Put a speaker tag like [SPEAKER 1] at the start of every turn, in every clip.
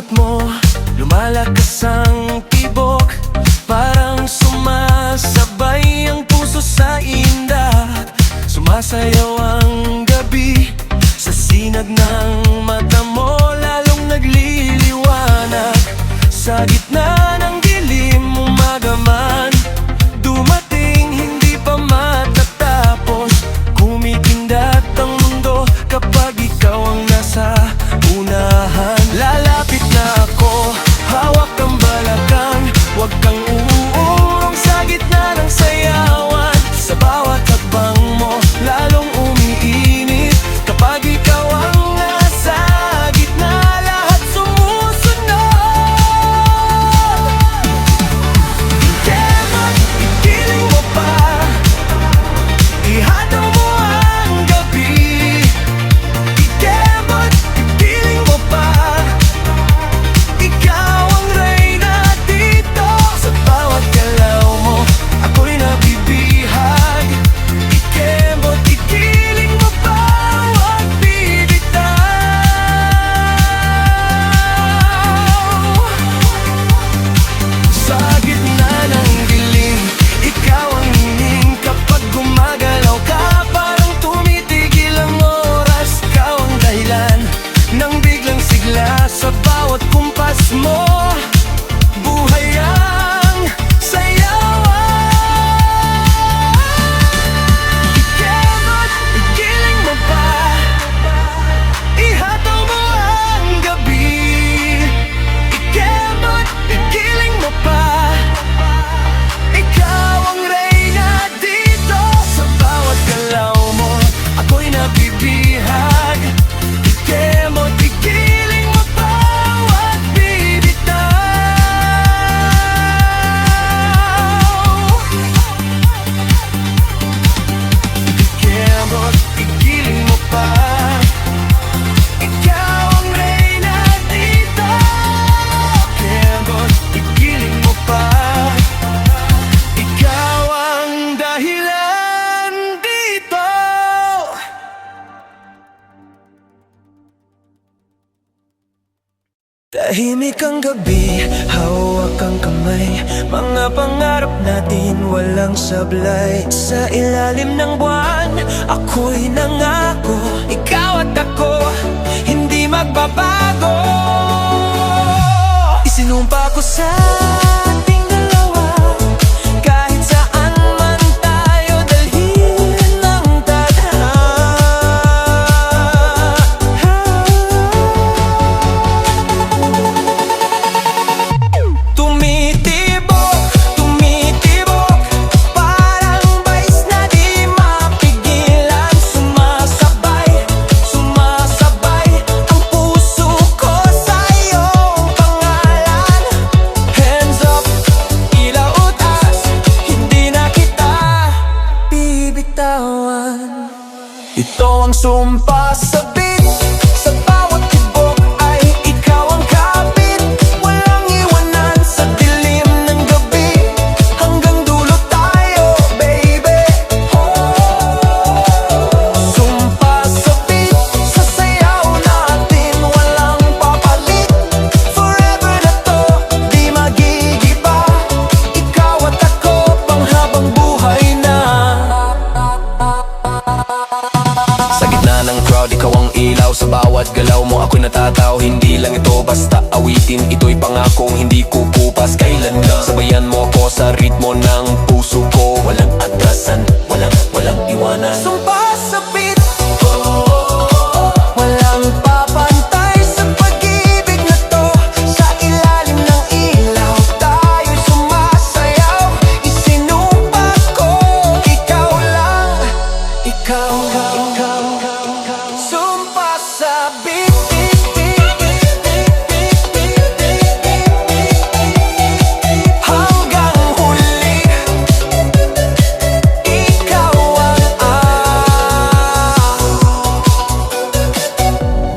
[SPEAKER 1] ikot mo, lumalakas ang tibok. Parang sumasabay ang puso sa indat. Sumasayaw ang gabi sa sinag ng mata mo, lalong nagliliwanag. Sa gitna ng dilim, umaga man dumating, hindi pa matatapos. Kumikindat ang mundo kapag ikaw ang nasa unahan. Lalapit na ako, hawak ang balakang, huwag kang uurong sa gitna ng sayawan. Sa bawat hakbang mo, lalong umiinit kapag ikaw ang nasa gitna, lahat sumusunod. Kema't ipiling mo pa, ihataw mo ang gabi. Kema't ipiling mo pa, ikaw ang reyna dito. Sa bawat galaw mo, ako'y nabibihag. Kema't ipiling mo pa, huwag bibitaw. Sa gitna ng dilim, ikaw ang hingin kapag gumagalaw ka. Parang tumitigil ang oras, ikaw ang dahilan ng biglang sigla. Sa bawat kumpas mo, buhay ang sayawan. Kema't igiling mo pa, ihataw mo ang gabi. Kema't igiling mo pa, ikaw ang reyna dito. Sa bawat galaw mo, ako'y nabibihag. Kema't igiling mo pa, huwag bibitaw. Kema't igiling mo pa, ikaw ang reyna dito. Kema't igiling mo pa, ikaw ang dahilan dito. Tahimik ang gabi, hawak ang kamay. Mga pangarap natin walang sablay. Sa ilalim ng buwan, ako'y nangako. Ikaw at ako, hindi magbabago. Isinumpa ko sa ating dalawa, kahit saan man tayo dalhin ng tadhana. Tumitibok, parang bais na di mapigilan. Sumasabay ang puso ko sa iyong pangalan. Hands up, ilaw taas, hindi na kita bibitawan. Ito ang sumpa sa beat, sa bawat tibok ay ikaw ang kapit. Walang iwanan sa dilim ng gabi, hanggang dulo tayo, baby. Sumpa sa beat, sa sayaw natin walang papalit. Forever na to, di magigiba. Ikaw at ako, panghabang buhay na. Sa gitna ng crowd, ikaw ang ilaw. Sa bawat galaw mo, ako'y natataw. Hindi lang ito basta awitin, ito'y pangakong hindi kukupas kailanman. Sabayan mo ako sa ritmo ng puso ko, walang atrasan, walang iwanan. Sumpa sa beat, walang papantay sa pag-ibig na to. Sa ilalim ng ilaw, tayo'y sumasayaw. Isinumpa ko, ikaw lang, ikaw. Sumpa sa beat, hanggang huli, ikaw ang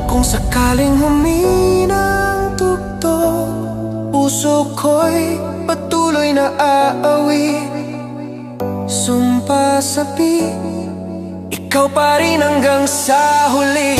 [SPEAKER 1] kung sakaling humina ang tugtog, puso ko'y patuloy na aawi. Sumpa sa beat, ikaw pa rin hanggang sa huli.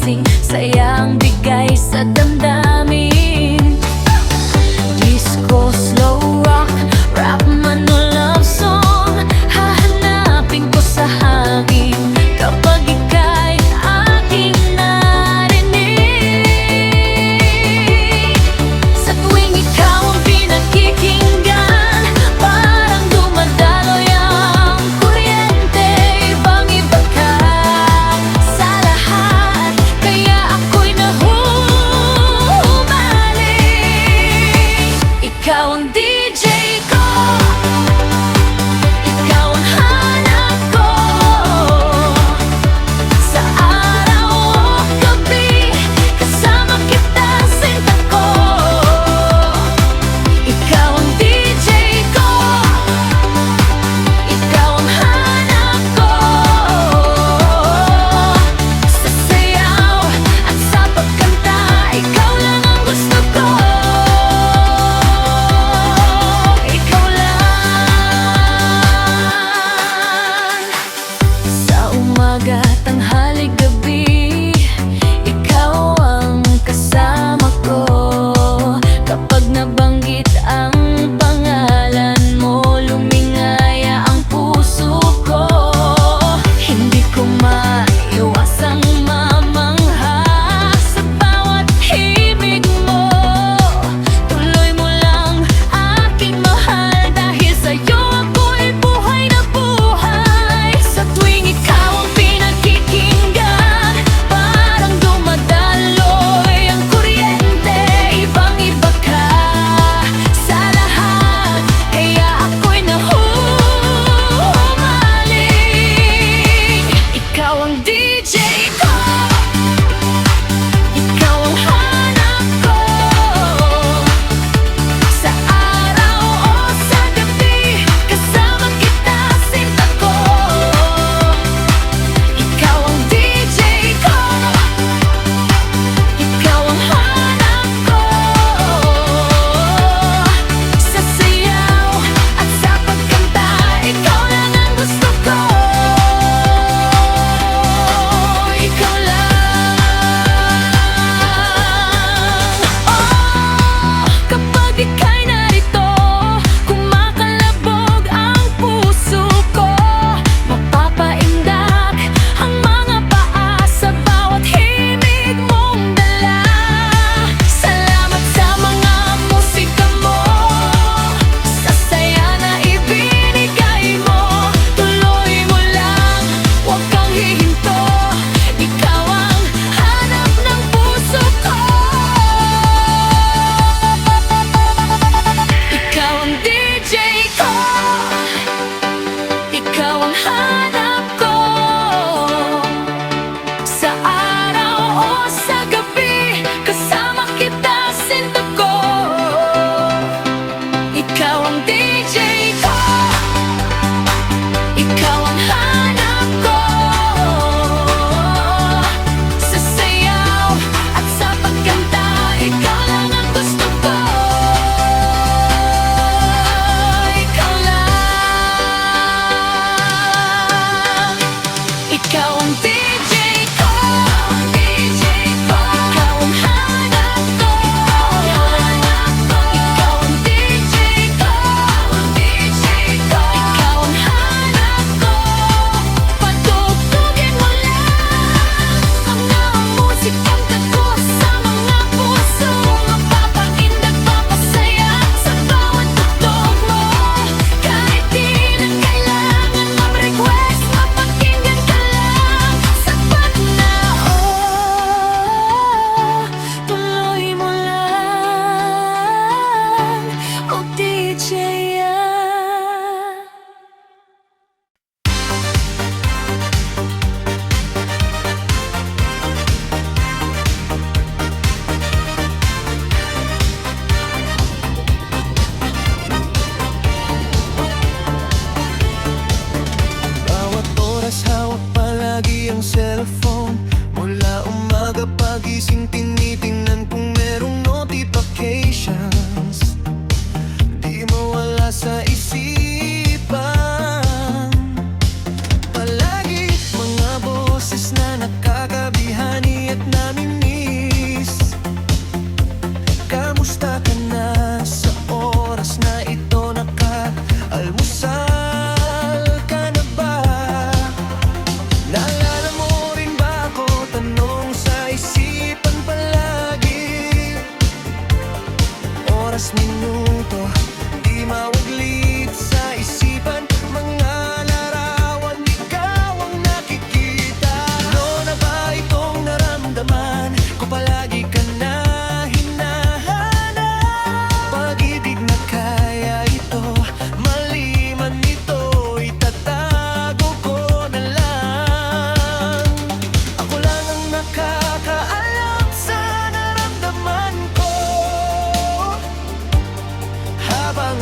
[SPEAKER 2] kasing sayang bigay sa damdamin. Disco, slow rock, rap man o love song, hahanapin ko sa hangin kapag ika'y aking narinig. Sa tuwing ikaw ang pinakikinggan, parang dumadaloy ang kuryente. Ibang-iba ka sa lahat, kaya ako'y nahuhumaling. Ikaw ang DJ ko, ikaw ang hanap ko. Sa araw o gabi, kasama kita, sinta ko. Ikaw ang DJ ko, ikaw ang hanap ko. Sa sayaw at sa pagkanta, ikaw lang ang gusto ko. Ikaw lang. Sa umaga, tanghali, gabi, ikaw ang kasama ko. Kapag nabanggit ang pangalan mo, lumingaya ang puso ko. Hindi ko maiwasang mamangha sa bawat himig mo. Tuloy mo lang aking mahal, dahil sa'yo ako'y buhay na buhay. Sa tuwing ikaw ang pinakikinggan, parang dumadaloy ang kuryente. Ibang-iba ka sa lahat, kaya ako'y nahuhumaling. Ikaw ang DJ ko, ikaw ang hanap ko. Sa araw o sa gabi, kasama kita, sinta ko. Ikaw ang DJ ko, ikaw ang hanap ko. Sa sayaw at sa pagkanta, ikaw lang ang gusto ko. Ikaw lang. Oh, kapag ika'y narito, kumakalabog ang puso ko. Mapapaindak ang mga paa sa bawat himig mong dala. Salamat sa mga musika mo, sa saya na ibinigay mo. Tuloy mo lang, huwag kang hihinto. Ikaw ang hanap ng puso ko. Ikaw ang DJ ko, ikaw ang hanap ko. Sa araw o sa gabi, kasama kita, sinta ko. Ikaw ang DJ ko, ikaw ang hanap ko. Sa sayaw at sa pagkanta, ikaw lang ang gusto ko. Ikaw lang. Ikaw ang DJ ko, ikaw ang hanap ko. Ikaw ang DJ ko, ikaw ang hanap ko. Patugtugin mo lang ang mga musikang tagos sa mga puso. Mapapaindak, mapasaya sa bawat tugtog mo. Kahit di na kailangan mag-request, mapakinggan ka lang. Sapat na, oh, tuloy mo lang, oh DJ yan.
[SPEAKER 3] Bawat oras hawak palagi ang cellphone. Mula umaga pagising tinitingnan kung merong notifications. Di mawala sa isipan. Palagi mga boses na nakakabihani at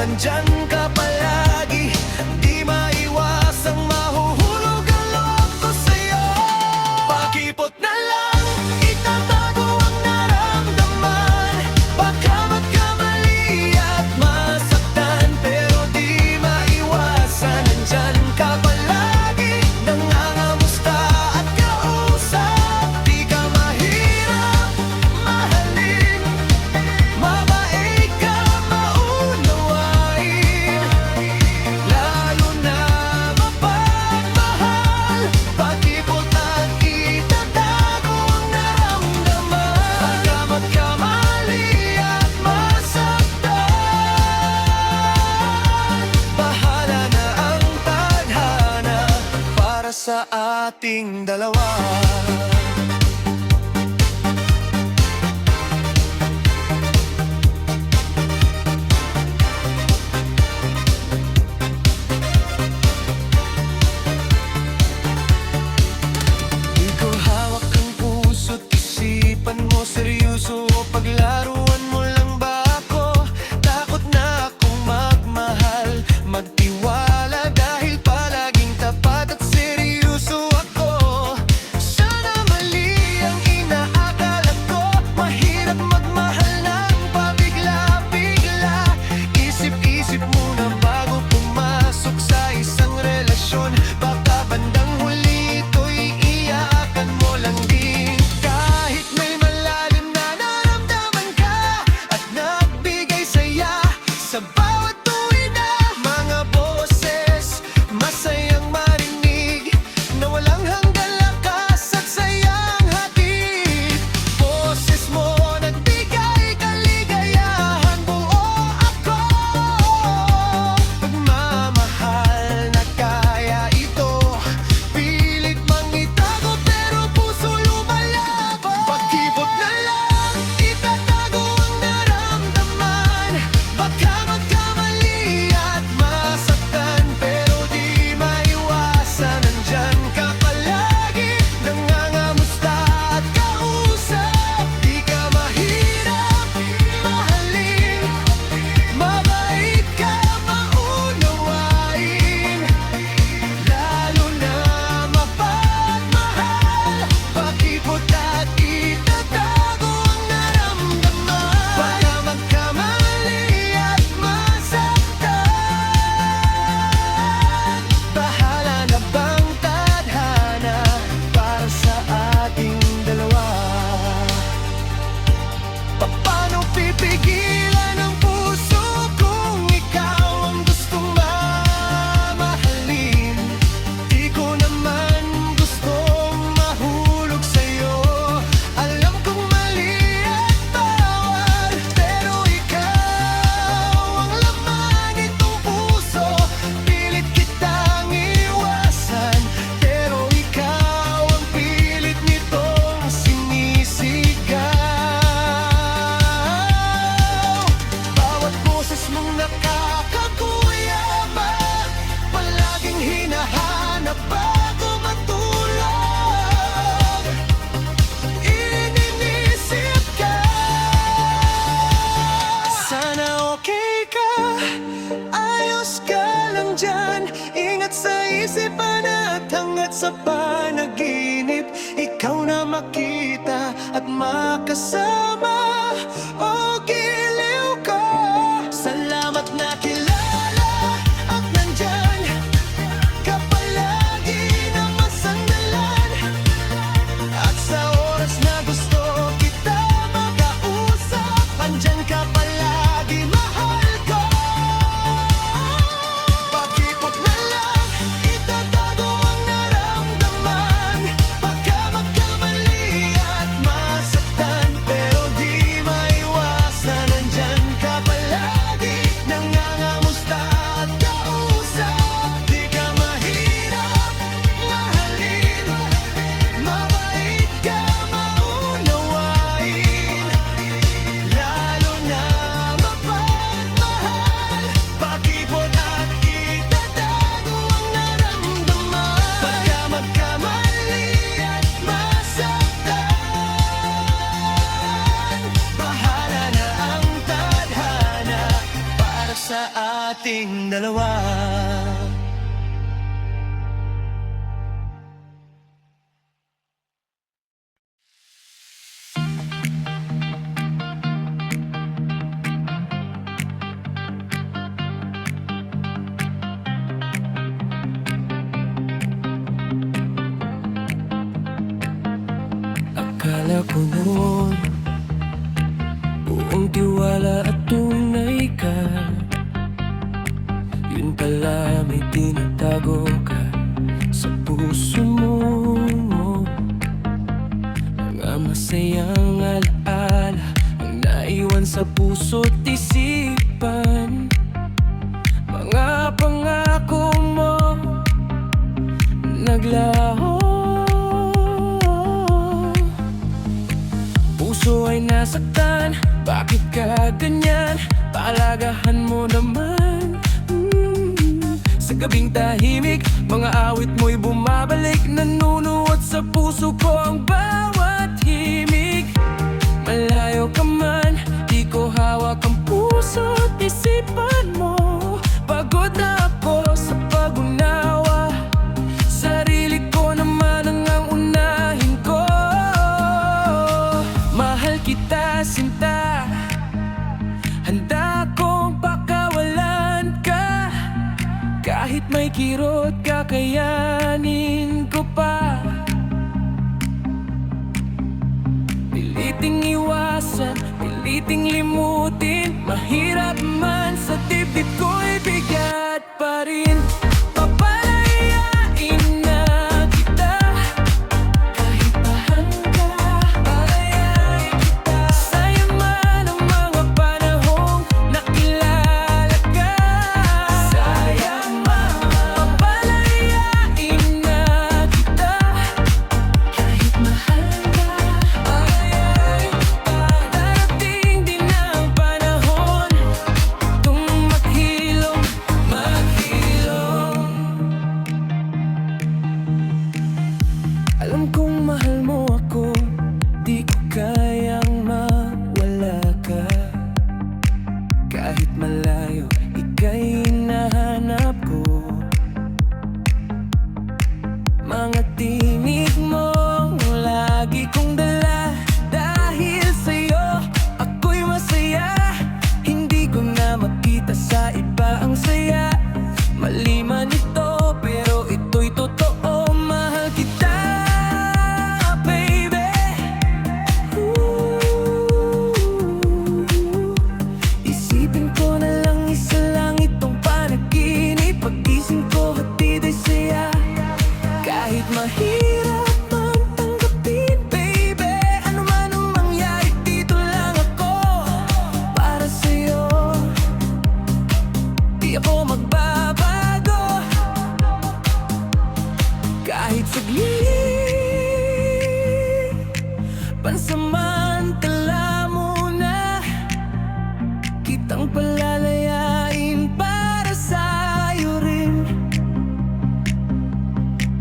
[SPEAKER 3] nandyan ka palagi. Di maiwasang mahuhulog ang loob ko sa'yo. Pakipot na lang, itatago ang naramdaman. Baka magkamali at masaktan, pero di maiwasan, nandyan ka palagi. Nangangamusta at kausap, di ka mahirap mahalin. Mabait ka, maunawain, lalo na mapagmahal. Pakipot at itatago ang naramdaman. Baka magkamali at masaktan, bahala na ang tadhana para sa ating dalawa. Di ko hawak ang puso't isipan mo, seryoso o paglaruan mo lang ba ako? Takot na akong magmahal, magtiwala dahil palaging tapat at seryoso ako. Sana mali ang inaakala ko, mahirap magmahal ng pabigla-bigla. Isip-isip muna bago pumasok sa isang relasyon. Baka bandang huli ito'y iyakan mo lang din. Kahit may malalim na naramdaman ka at nagbigay saya sa bawat tuwina, mga boses masayang marinig na walang hanggang lakas at sayang hatid. Boses mo nagbigay kaligayahan, buo ako. Pagmamahal na kaya ito, pilit mang itago pero puso lumalaban. Pagkipot na lang, itatago ang naramdaman. Baka magkamali at masaktan, pero di maiwasan, nandyan ka palagi. Nangangamusta at kausap, di ka mahirap mahalin. Mabait ka, maunawain, lalo na mapagmahal. Pakipot at itatago ang naramdaman. Baka magkamali at masaktan, bahala na bang tadhana para sa ating dalawa. Paano pipigilan ang puso kung ikaw ang gustong mamahalin? Di ko naman gustong mahulog sa'yo. Alam kong mali at bawal, pero ikaw ang laman nitong puso. Pilit kitang iwasan, pero ikaw ang pilit nitong sinisigaw. Bawat boses mong nakakakuyabang, palaging hinahanap bago matulog. Iniisip ka, sana okay ka, ayos ka lang dyan. Ingat sa isipan at hanggat sa panaginip, ikaw na makita at makasama. O giliw ko, salamat na kilala at nandyan ka palagi na masandalan. At sa oras na gusto kita makausap, andyan ka palagi, mahal ko. Pakipot na lang, itatago ang naramdaman. Baka magkamali at masaktan, pero di maiwasan, nating dalawa.
[SPEAKER 4] Akala ko noon buong tiwala at tunay ka. Yun pala may tinatago ka sa puso mo. Mga masayang alaala ang naiwan sa puso't isipan. Mga pangako mo naglaho. Puso ay nasaktan, bakit ka ganyan? Palagahan mo naman. Sa gabing tahimik, mga awit mo'y bumabalik. Nanunuot sa puso ko ang bawat himig. Malayo ka man, di ko hawak ang puso't isipan mo. Pagod na ako sa pag-unawa, sarili ko naman ang unahin ko. Mahal kita, sinta, handa kong pakawalan ka. Kahit may kirot, kakayanin ko pa. Piliting iwasan, piliting limutin. Mahirap man sa dibdib ko'y bigat pa rin. Papalayain na kita, kahit mahal ka. Palayain kita, sayang man ang mga panahong nakilala ka. Sayang man, papalayain na kita, kahit mahal ka. Palayain kita, darating din ang panahon kung maghilom, maghilom. Alam kong mahal mo ako, di ko kayang mawala ka. Kahit malayo, ika'y hinahanap ko. Mga tinig mong lagi kong dala. Dahil sa'yo, ako'y masaya. Hindi ko na makita sa iba ang saya. Mali man ito, pero ito'y totoo. Mahal kita, baby. Isipin ko na lang, isa lang itong panaginip. Pag-gising ko, hatid ay saya. Kahit mahirap man tanggapin, baby. Ano man ang mangyari, dito lang ako para sa'yo. Di ako magbabago, kahit saglit. Pansamantala muna kitang palalayain para sa'yo rin.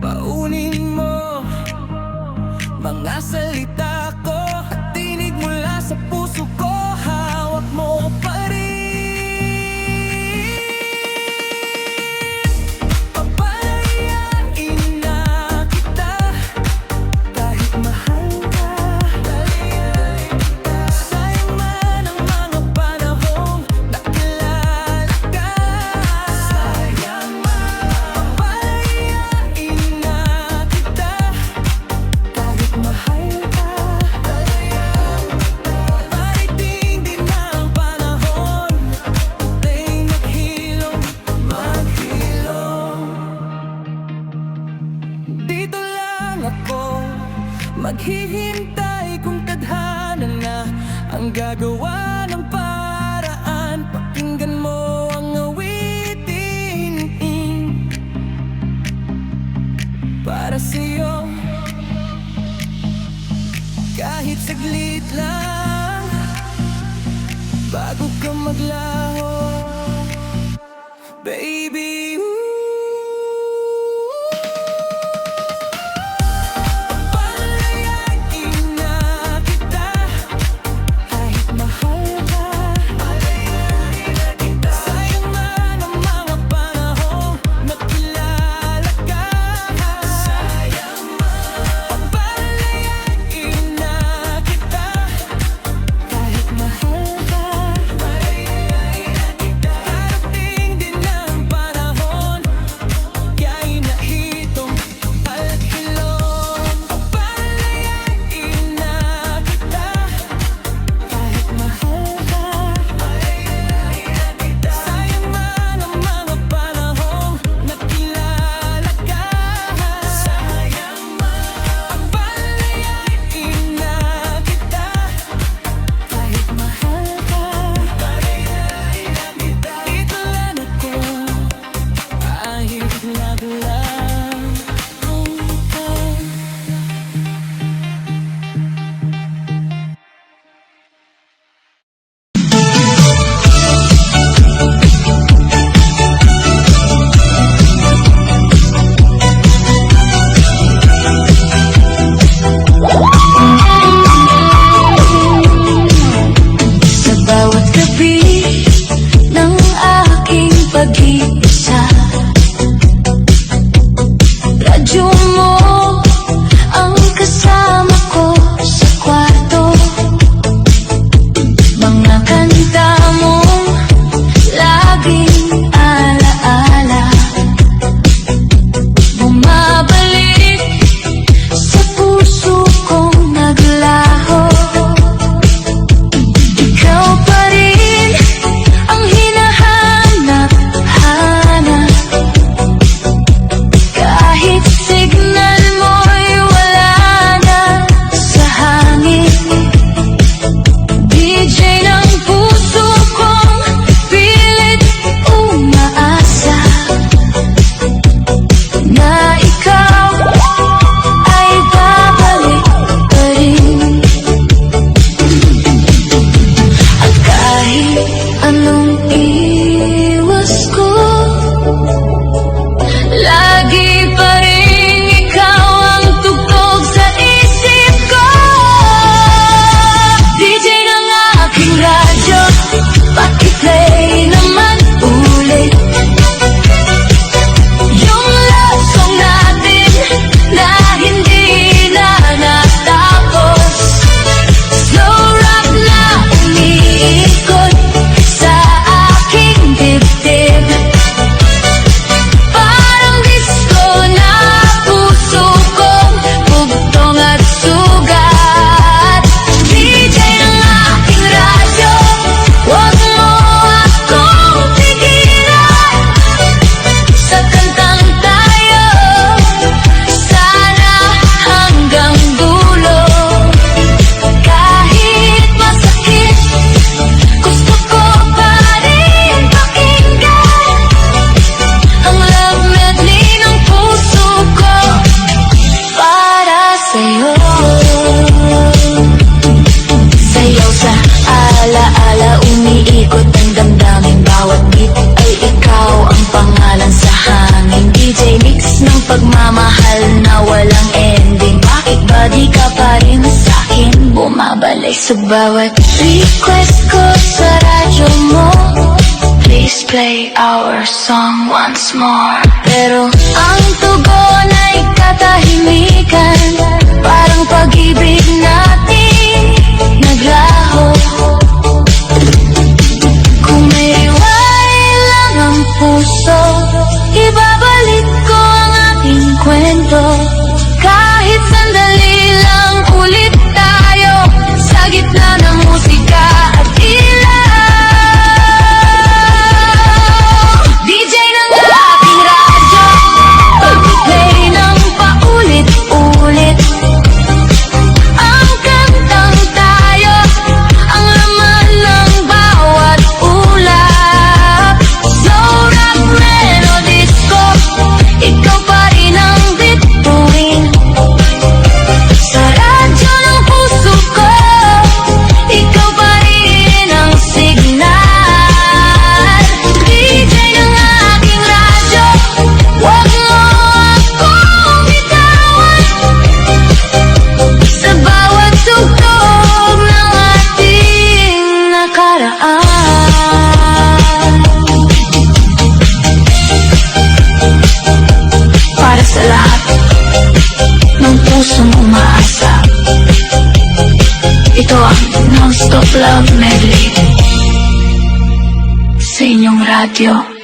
[SPEAKER 4] Paunin mo mga salita ko at tinig mula sa puso ko. Hawak mo pa rin. Papalayain na kita, kahit mahal ka. Palayain kita, sayang man ang mga panahong nakilala ka. Sayang man, papalayain na kita, kahit mahal ka. Palayain kita, parating din ang panahon tayo maghilom, maghilom. Dito lang ako maghihintay kung tadhana na ang gagawa ng paraan. Pakinggan mo ang awitin para sa'yo. Kahit saglit lang, bago ka maglaho, baby. Palayain na kita, kahit mahal ka. Palayain na kita, sayang man ang
[SPEAKER 2] pa rin sa'kin bumabalik sa bawat request ko sa radyo mo. Please play our song once more. Pero ang tugon ay katahimikan, parang pag-ibig natin naglaho. Kung may iwalay lang ang puso, ibabalik ko ang aking kwento. Kahit sandali lang ulit tayo sa gitna ng musika at ilaw. DJ ng aking radyo, pag-play ng paulit-ulit ang kantang tayo, ang laman ng bawat ulap. Slow rock, melodies ko, ikaw pa rin ang bituin. Sa radyo ng puso ko, ikaw pa rin ang signal. DJ ng aking radyo, huwag mo akong bitawan sa bawat tugtog ng ating nakaraan. Para sa lahat ng pusong umaasa, ito ang Non-Stop Love Medley sa inyong radyo.